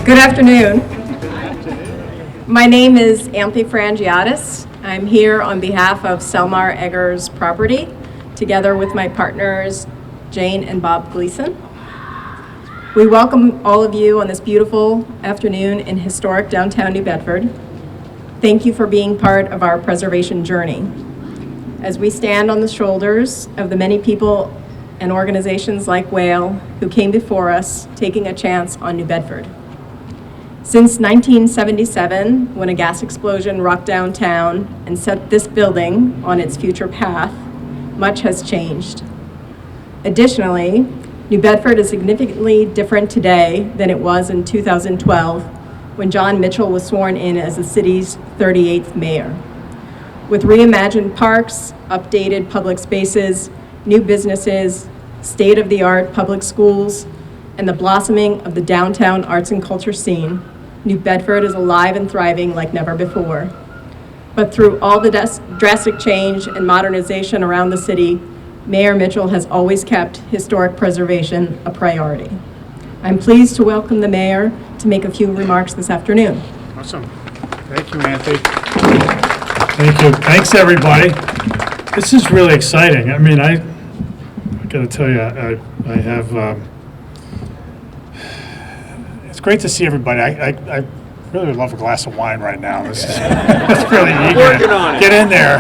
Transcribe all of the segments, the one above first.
Good afternoon. My name is Anthe Frangiatis. I'm here on behalf of Selmar Eggers Property, together with my partners, Jane and Bob Gleason. We welcome all of you on this beautiful afternoon in historic downtown New Bedford. Thank you for being part of our preservation journey. As we stand on the shoulders of the many people and organizations like Whale who came before us, taking a chance on New Bedford. Since 1977, when a gas explosion rocked downtown and set this building on its future path, much has changed. Additionally, New Bedford is significantly different today than it was in 2012, when Jon Mitchell was sworn in as the city's 38th mayor. With reimagined parks, updated public spaces, new businesses, state-of-the-art public schools, and the blossoming of the downtown arts and culture scene, New Bedford is alive and thriving like never before. But through all the drastic change and modernization around the city, Mayor Mitchell has always kept historic preservation a priority. I'm pleased to welcome the mayor to make a few remarks this afternoon. Awesome. Thank you, Anthe. Thank you. Thanks, everybody. This is really exciting. I mean, I got to tell you, I have. It's great to see everybody. I really would love a glass of wine right now. This is that's really eager. Working on it. Get in there.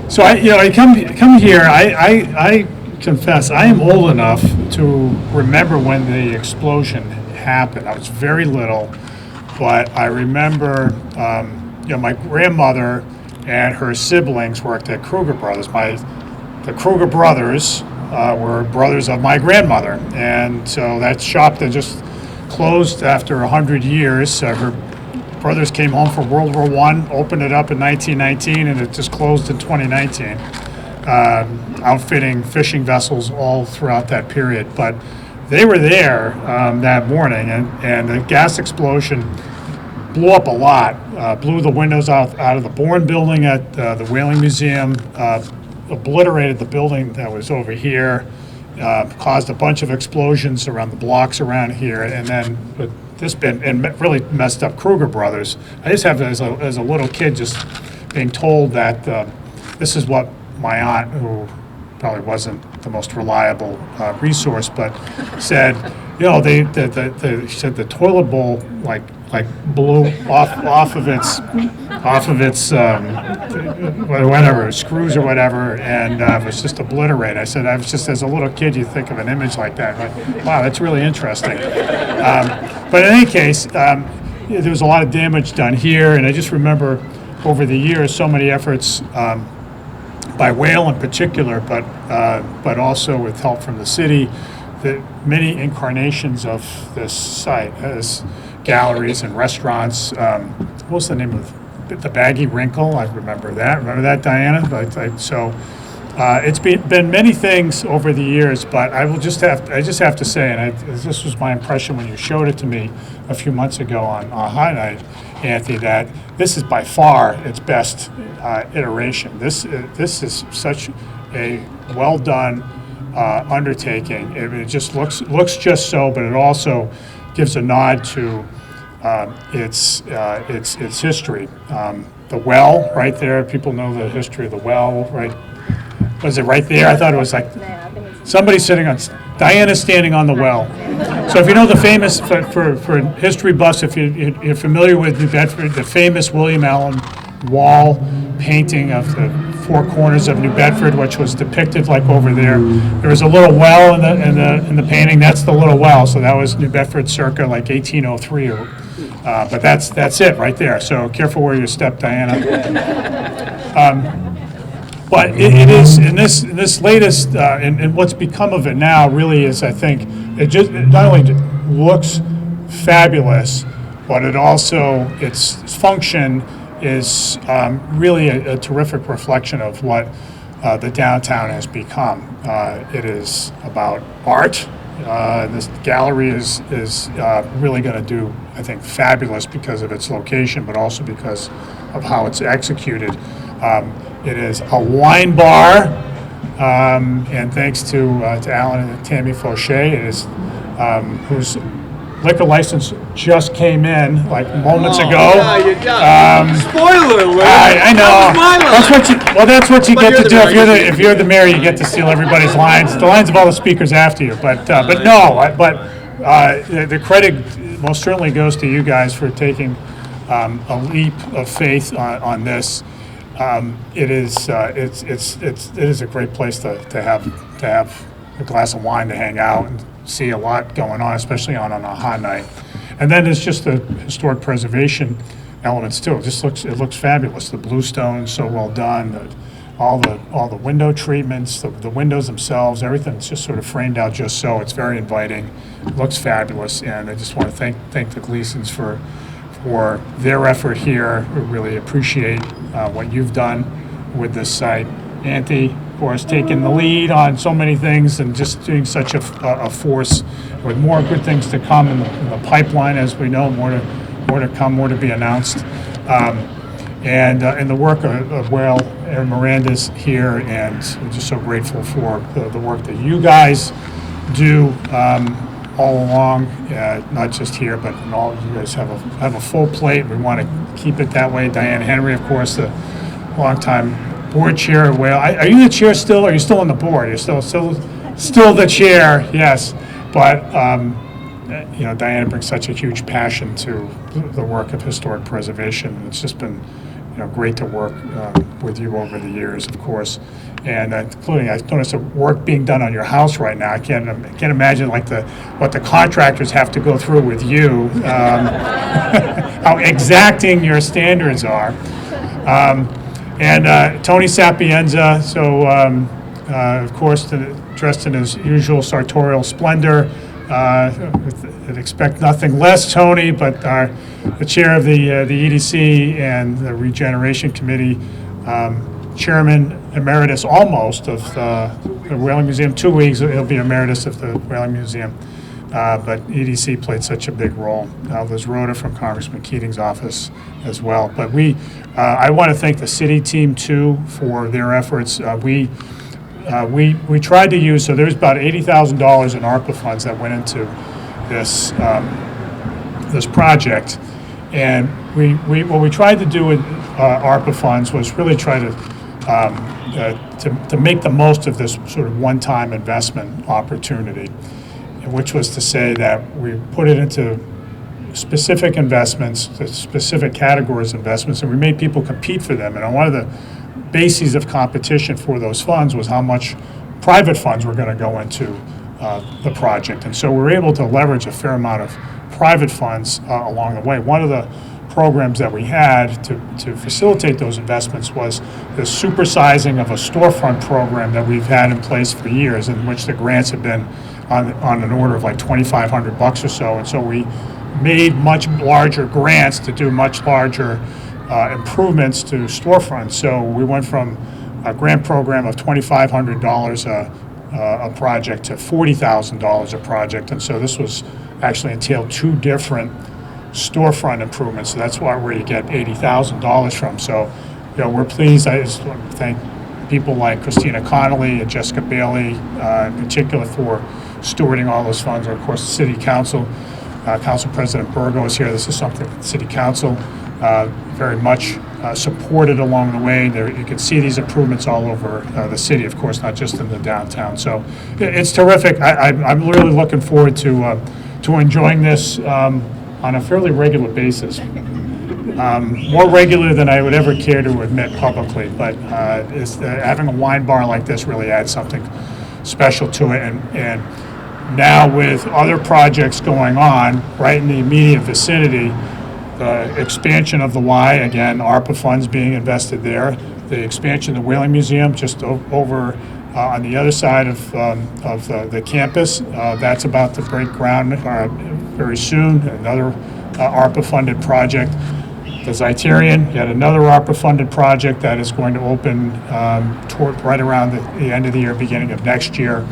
So I come here. I confess I am old enough to remember when the explosion happened. I was very little, but I remember. My grandmother and her siblings worked at Kruger Brothers. The Kruger Brothers were brothers of my grandmother, and so that shop that just closed after 100 years. Her brothers came home for World War I, opened it up in 1919, and it just closed in 2019, outfitting fishing vessels all throughout that period. But they were there that morning, and the gas explosion blew up a lot, blew the windows out of the Bourne building at the Whaling Museum, obliterated the building that was over here, caused a bunch of explosions around the blocks around here, and then and really messed up Kruger Brothers. I just have, as a little kid, just being told that this is what my aunt, who probably wasn't the most reliable resource, but said, they said the toilet bowl like blew off of its whatever screws or whatever, and it was just obliterated. I said, I was just, as a little kid, you think of an image like that, like, wow, that's really interesting. But in any case, there was a lot of damage done here, and I just remember over the years so many efforts by Whale in particular, but also with help from the city, the many incarnations of this site as galleries and restaurants. What was the name of the Baggy Wrinkle? I remember that. Remember that, Diana? It's been many things over the years, but I just have to say, and this was my impression when you showed it to me a few months ago on High Night, Anthe, that this is by far its best iteration. This is such a well done undertaking. It just looks just so, but it also gives a nod to its history. The well right there. People know the history of the well, right? Was it right there? I thought it was like somebody sitting on. Diana's standing on the well. So if you know the famous for history buffs, if you're familiar with New Bedford, the famous William Allen wall painting of the four corners of New Bedford, which was depicted like over there. There was a little well in the painting. That's the little well. So that was New Bedford circa like 1803. But that's it right there. So careful where you step, Diana. But it is in this latest and what's become of it now really is, I think, it not only looks fabulous, but it also its function is really a terrific reflection of what the downtown has become. It is about art. This gallery is really going to do, I think, fabulous because of its location, but also because of how it's executed. It is a wine bar, and thanks to Alan and Tammy Fauché, it is who's liquor license just came in like moments ago. Spoiler alert! I know. That was my line. That's what you But get you're to the do. mayor. If you're the mayor, you get to steal everybody's lines. The lines of all the speakers after you. But the credit most certainly goes to you guys for taking a leap of faith on this. It is a great place to have a glass of wine to hang out and see a lot going on, especially on a hot night. And then there's just the historic preservation elements too. It looks fabulous. The bluestone so well done. All the window treatments, the windows themselves, everything's just sort of framed out just so. It's very inviting. It looks fabulous, and I just want to thank the Gleasons for their effort here. We really appreciate what you've done with this site. Auntie, of course, taking the lead on so many things and just doing such a force with more good things to come in the pipeline, as we know, more to come, more to be announced. And the work of Aaron Miranda's here, and we're just so grateful for the work that you guys do all along, not just here, but in all. You guys have a full plate. We want to keep it that way. Diane Henry, of course, the longtime board chair of Whale. Are you the chair still? Or are you still on the board? You're still the chair. Yes, but Diana brings such a huge passion to the work of historic preservation. It's just been great to work with you over the years, of course, and including I noticed the work being done on your house right now. I can't imagine what the contractors have to go through with you, how exacting your standards are. And Tony Sapienza, so of course, dressed in his usual sartorial splendor. I'd expect nothing less, Tony, but the chair of the EDC and the Regeneration Committee, chairman emeritus almost of the Whaling Museum. 2 weeks he'll be emeritus of the Whaling Museum, but EDC played such a big role. Liz Rhoda from Congressman Keating's office as well. But I want to thank the city team too for their efforts. We tried to use, so there's about $80,000 in ARPA funds that went into this project, and what we tried to do with ARPA funds was really try to make the most of this sort of one-time investment opportunity, which was to say that we put it into specific investments, specific categories of investments, and we made people compete for them. And one of the bases of competition for those funds was how much private funds were going to go into the project. And so we were able to leverage a fair amount of private funds along the way. One of the programs that we had to facilitate those investments was the supersizing of a storefront program that we've had in place for years, in which the grants have been on an order of like $2,500 or so. And so we made much larger grants to do much larger improvements to storefronts. So we went from a grant program of $2,500 a project to $40,000 a project, and so this was actually entailed two different storefront improvements. So that's where you get $80,000 from. So we're pleased. I just want to thank people like Christina Connolly and Jessica Bailey in particular for stewarding all those funds. And of course, the City Council, Council President Burgo is here. This is something the City Council very much supported along the way. You can see these improvements all over the city, of course, not just in the downtown. So it's terrific. I'm really looking forward to enjoying this on a fairly regular basis. More regular than I would ever care to admit publicly, but having a wine bar like this really adds something special to it. And now with other projects going on right in the immediate vicinity, the expansion of the Y, again, ARPA funds being invested there. The expansion of the Whaling Museum just over on the other side of the campus. That's about to break ground very soon. Another ARPA-funded project. The Zeiterion, yet another ARPA-funded project that is going to open right around the end of the year, beginning of next year.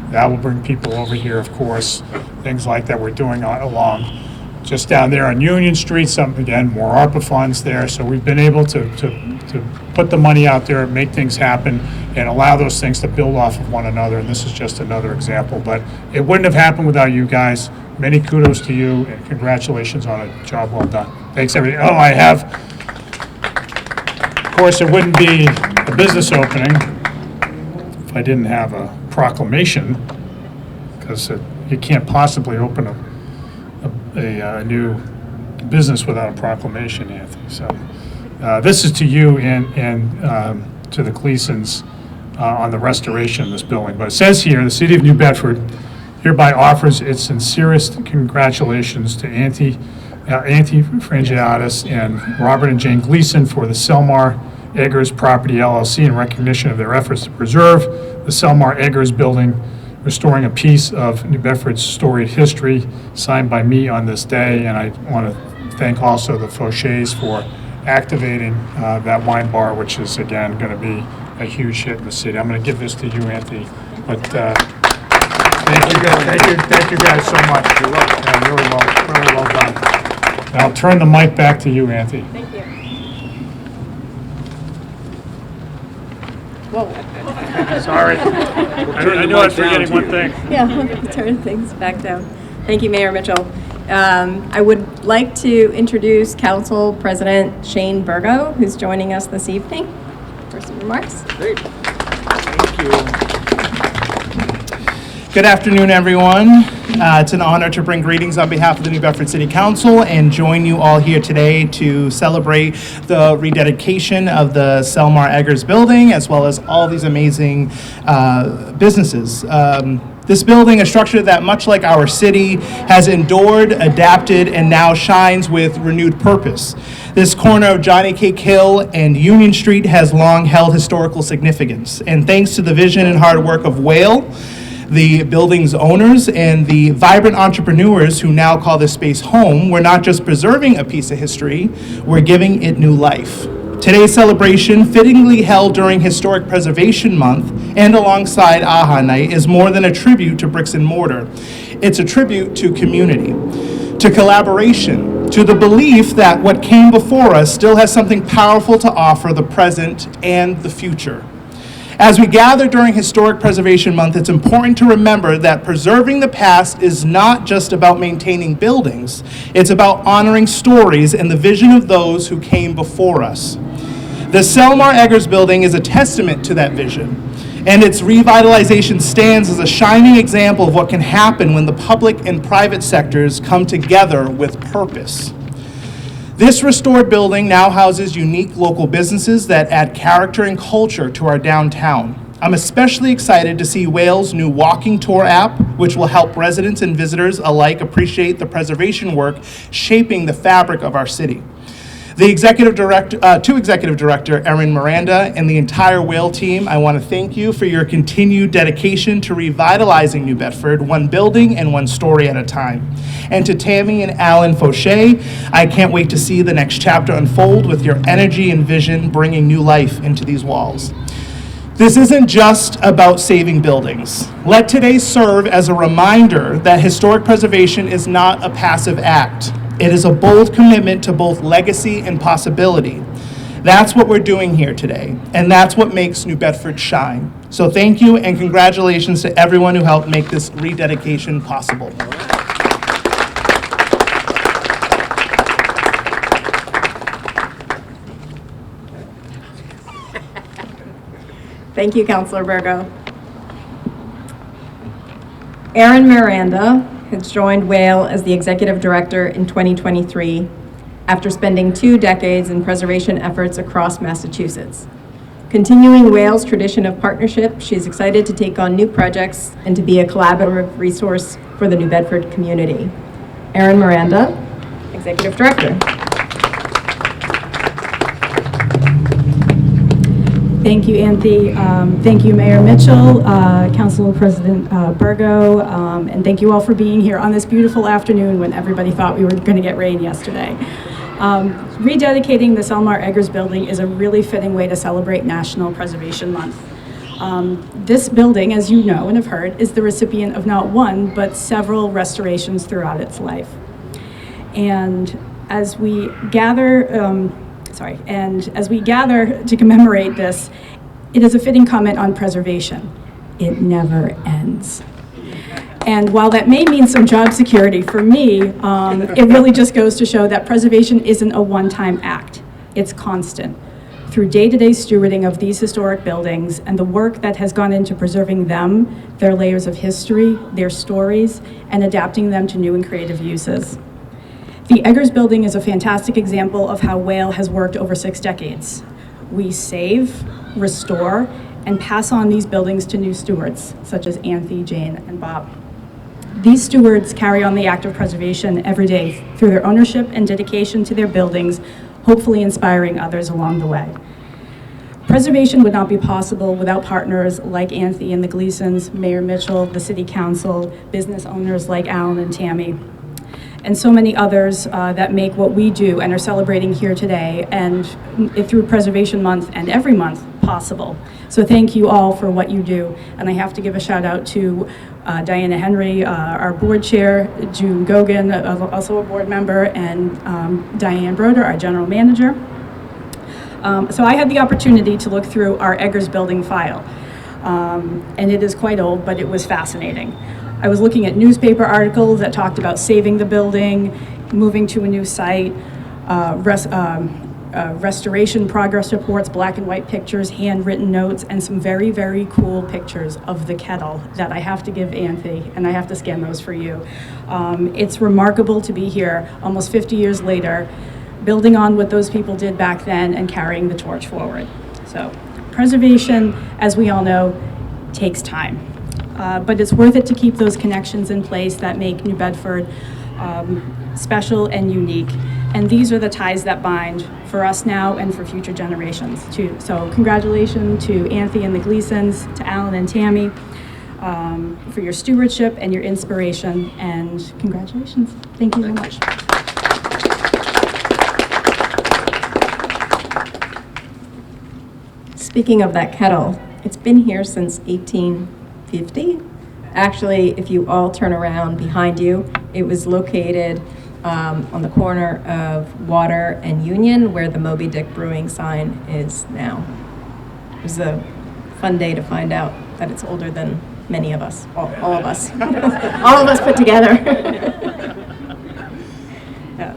That will bring people over here, of course. Things like that we're doing along just down there on Union Street, some, again, more ARPA funds there. So we've been able to put the money out there, make things happen, and allow those things to build off of one another. And this is just another example. But it wouldn't have happened without you guys. Many kudos to you, and congratulations on a job well done. Thanks, everybody. Oh, I have, of course, it wouldn't be a business opening if I didn't have a proclamation, because you can't possibly open a new business without a proclamation, Anthony. So this is to you and to the Gleasons on the restoration of this building. But it says here, the City of New Bedford hereby offers its sincerest congratulations to Auntie Frangiatis and Robert and Jane Gleason for the Selmar Eggers Property LLC in recognition of their efforts to preserve the Selmar Eggers Building, restoring a piece of New Bedford's storied history, signed by me on this day. And I want to thank also the Fauchets for activating that wine bar, which is, again, going to be a huge hit in the city. I'm going to give this to you, Anthony. But thank you guys so much. You're welcome. Yeah, really well done. And I'll turn the mic back to you, Anthony. Thank you. Whoa. Sorry. I knew I was forgetting one thing. Yeah, turn things back down. Thank you, Mayor Mitchell. I would like to introduce Council President Shane Burgo, who's joining us this evening for some remarks. Great. Thank you. Good afternoon, everyone. It's an honor to bring greetings on behalf of the New Bedford City Council and join you all here today to celebrate the rededication of the Selmar Eggers Building, as well as all these amazing businesses. This building, a structure that, much like our city, has endured, adapted, and now shines with renewed purpose. This corner of Johnny Cake Hill and Union Street has long held historical significance. And thanks to the vision and hard work of Whale, the building's owners, and the vibrant entrepreneurs who now call this space home, we're not just preserving a piece of history, we're giving it new life. Today's celebration, fittingly held during Historic Preservation Month and alongside AHA Night, is more than a tribute to bricks and mortar. It's a tribute to community, to collaboration, to the belief that what came before us still has something powerful to offer the present and the future. As we gather during Historic Preservation Month, it's important to remember that preserving the past is not just about maintaining buildings. It's about honoring stories and the vision of those who came before us. The Selmar Eggers Building is a testament to that vision, and its revitalization stands as a shining example of what can happen when the public and private sectors come together with purpose. This restored building now houses unique local businesses that add character and culture to our downtown. I'm especially excited to see Whale's new walking tour app, which will help residents and visitors alike appreciate the preservation work shaping the fabric of our city. To Executive Director Erin Miranda and the entire Whale team, I want to thank you for your continued dedication to revitalizing New Bedford, one building and one story at a time. And to Tammy and Alan Fauché, I can't wait to see the next chapter unfold with your energy and vision bringing new life into these walls. This isn't just about saving buildings. Let today serve as a reminder that historic preservation is not a passive act. It is a bold commitment to both legacy and possibility. That's what we're doing here today, and that's what makes New Bedford shine. So thank you and congratulations to everyone who helped make this rededication possible. Thank you, Councilor Burgo. Erin Miranda has joined Whale as the Executive Director in 2023 after spending 2 decades in preservation efforts across Massachusetts. Continuing Whale's tradition of partnership, she's excited to take on new projects and to be a collaborative resource for the New Bedford community. Erin Miranda, Executive Director. Thank you, Anthony. Thank you, Mayor Mitchell, Council President Burgo, and thank you all for being here on this beautiful afternoon when everybody thought we were going to get rain yesterday. Rededicating the Selmar Eggers Building is a really fitting way to celebrate National Preservation Month. This building, as you know and have heard, is the recipient of not one, but several restorations throughout its life. And as we gather, to commemorate this, it is a fitting comment on preservation. It never ends. And while that may mean some job security for me, it really just goes to show that preservation isn't a one-time act. It's constant. Through day-to-day stewarding of these historic buildings and the work that has gone into preserving them, their layers of history, their stories, and adapting them to new and creative uses. The Eggers Building is a fantastic example of how Whale has worked over 6 decades. We save, restore, and pass on these buildings to new stewards, such as Anthony, Jane, and Bob. These stewards carry on the act of preservation every day through their ownership and dedication to their buildings, hopefully inspiring others along the way. Preservation would not be possible without partners like Anthony and the Gleasons, Mayor Mitchell, the City Council, business owners like Alan and Tammy, and so many others that make what we do and are celebrating here today and through Preservation Month and every month possible. So thank you all for what you do. And I have to give a shout out to Diana Henry, our board chair, June Gogan, also a board member, and Diane Broder, our general manager. So I had the opportunity to look through our Eggers Building file. And it is quite old, but it was fascinating. I was looking at newspaper articles that talked about saving the building, moving to a new site, restoration progress reports, black and white pictures, handwritten notes, and some very, very cool pictures of the kettle that I have to give Anthony, and I have to scan those for you. It's remarkable to be here almost 50 years later, building on what those people did back then and carrying the torch forward. So preservation, as we all know, takes time. But it's worth it to keep those connections in place that make New Bedford special and unique. And these are the ties that bind for us now and for future generations too. So congratulations to Anthony and the Gleasons, to Alan and Tammy, for your stewardship and your inspiration, and congratulations. Thank you very much. Speaking of that kettle, it's been here since 1850. Actually, if you all turn around behind you, it was located on the corner of Water and Union, where the Moby Dick Brewing sign is now. It was a fun day to find out that it's older than many of us, all of us, all of us put together. Yeah.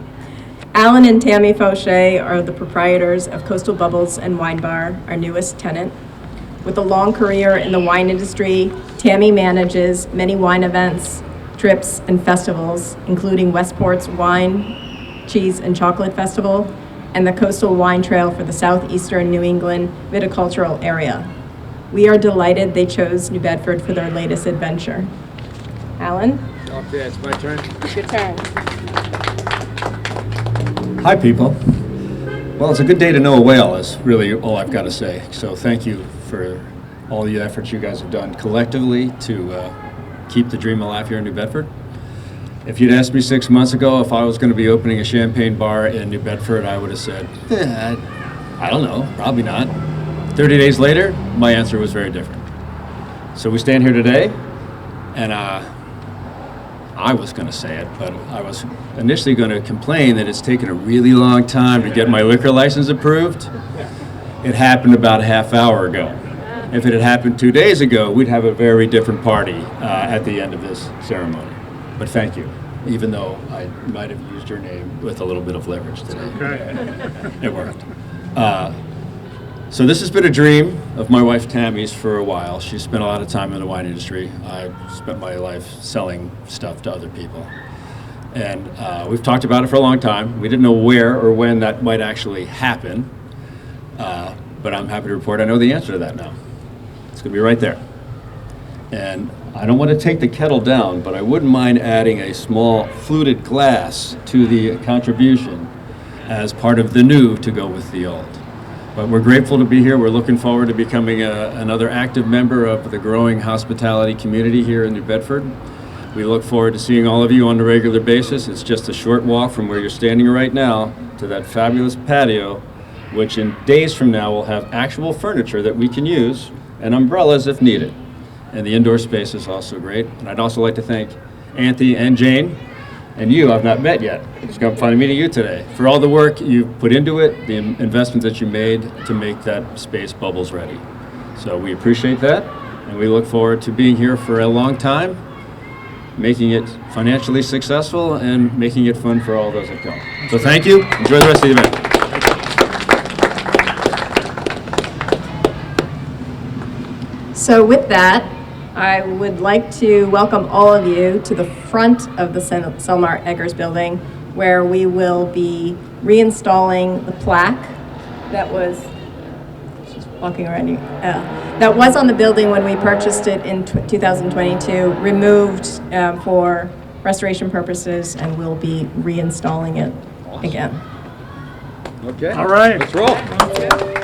Alan and Tammy Fauché are the proprietors of Coastal Bubbles and Wine Bar, our newest tenant. With a long career in the wine industry, Tammy manages many wine events, trips, and festivals, including Westport's Wine, Cheese, and Chocolate Festival, and the Coastal Wine Trail for the southeastern New England viticultural area. We are delighted they chose New Bedford for their latest adventure. Alan? Okay, it's my turn. It's your turn. Hi, people. Well, it's a good day to know a whale is really all I've got to say. So thank you for all the efforts you guys have done collectively to keep the dream alive here in New Bedford. If you'd asked me 6 months ago if I was going to be opening a champagne bar in New Bedford, I would have said, I don't know, probably not. 30 days later, my answer was very different. So we stand here today, and I was going to say it, but I was initially going to complain that it's taken a really long time to get my liquor license approved. It happened about a half hour ago. If it had happened 2 days ago, we'd have a very different party at the end of this ceremony. But thank you, even though I might have used your name with a little bit of leverage today. It worked. So this has been a dream of my wife Tammy's for a while. She spent a lot of time in the wine industry. I spent my life selling stuff to other people. And we've talked about it for a long time. We didn't know where or when that might actually happen. But I'm happy to report I know the answer to that now. It's going to be right there. And I don't want to take the kettle down, but I wouldn't mind adding a small fluted glass to the contribution as part of the new to go with the old. But we're grateful to be here. We're looking forward to becoming another active member of the growing hospitality community here in New Bedford. We look forward to seeing all of you on a regular basis. It's just a short walk from where you're standing right now to that fabulous patio, which in days from now will have actual furniture that we can use and umbrellas if needed. And the indoor space is also great. And I'd also like to thank Anthony and Jane And you, I've not met yet. It's got fun meeting you today. For all the work you've put into it, the investments that you made to make that space bubbles ready. So we appreciate that, and we look forward to being here for a long time, making it financially successful and making it fun for all those that come. So thank you. Enjoy the rest of the event. So with that, I would like to welcome all of you to the front of the Selmar Eggers Building, where we will be reinstalling the plaque that was walking around you. That was on the building when we purchased it in 2022, removed for restoration purposes, and we'll be reinstalling it again. Okay. All right. Let's roll.